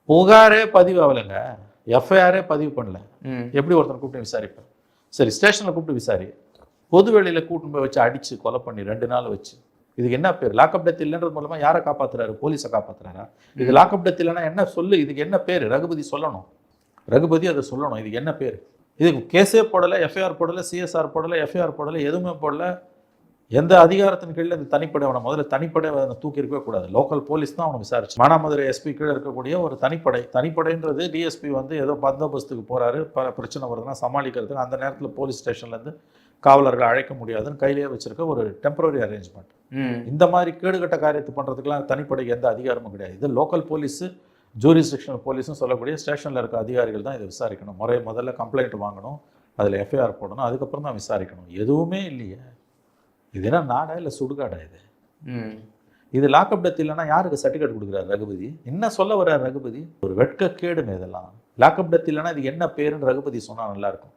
புகாரே பதிவு ஆகலைங்க, எஃப்ஐஆரே பதிவு பண்ணல. எப்படி ஒருத்தனை கூப்பிட்டு விசாரிப்பேன்? சரி, ஸ்டேஷனில் கூப்பிட்டு விசாரி. பொது வெளியில் கூட்டின்னு போய் வச்சு அடித்து கொலை பண்ணி 2 நாள் வச்சு, இதுக்கு என்ன பேர்? லாக்அப் டெத் இல்லைன்றது மூலமாக யாரை காப்பாற்றுறாரு? போலீஸை காப்பாற்றுறாரா? இது லாக்அப் டெத் இல்லைன்னா என்ன சொல்லு, இதுக்கு என்ன பேர்? ரகுபதி சொல்லணும், ரகுபதி அதை சொல்லணும். இதுக்கு என்ன பேர்? இதுக்கு கேஸே போடலை, எஃப்ஐஆர் போடலை, சிஎஸ்ஆர் போடலை, எஃப்ஐஆர் போடலை, எதுவுமே போடல. எந்த அதிகாரத்தின் கீழே இந்த தனிப்படை அவனை முதல்ல தனிப்படை தூக்கி இருக்கவே கூடாது. லோக்கல் போலீஸ் தான் அவனை விசாரிச்சு. மானாமதுரை எஸ்பி கீழே இருக்கக்கூடிய ஒரு தனிப்படைன்றது டிஎஸ்பி வந்து ஏதோ பந்தோபஸ்துக்கு போகிறாரு, பிரச்சனை வருதுன்னா சமாளிக்கிறதுக்கு அந்த நேரத்தில் போலீஸ் ஸ்டேஷன்லேருந்து காவலர்கள் அழைக்க முடியாதுன்னு கையிலேயே வச்சிருக்க ஒரு டெம்பரரி அரேஞ்ச்மெண்ட். இந்த மாதிரி கேடுகட்ட காரியத்தை பண்ணுறதுக்குலாம் தனிப்படைக்கு எந்த அதிகாரமும் கிடையாது. இது லோக்கல் போலீஸு, ஜூரிஸ்டிக்ஷனல் போலீஸும் சொல்லக்கூடிய ஸ்டேஷனில் இருக்க அதிகாரிகள் தான் இதை விசாரிக்கணும். முதல்ல கம்ப்ளைண்ட் வாங்கணும், அதில் எஃப்ஐஆர் போடணும், அதுக்கப்புறம் தான் விசாரிக்கணும். எதுவுமே இல்லையே. இது என்ன நாடா இல்லை சுடுகாடா? இது லாக்அப் டெத் இல்லைன்னா யாருக்கு சர்டிஃபிகேட் கொடுக்குறாரு ரகுபதி? என்ன சொல்ல வர்றாரு ரகுபதி? ஒரு வெட்கக்கேடுங்க இதெல்லாம். லாக்அப் டெத் இல்லைன்னா இது என்ன பேருன்னு ரகுபதி சொன்னால் நல்லாயிருக்கும்.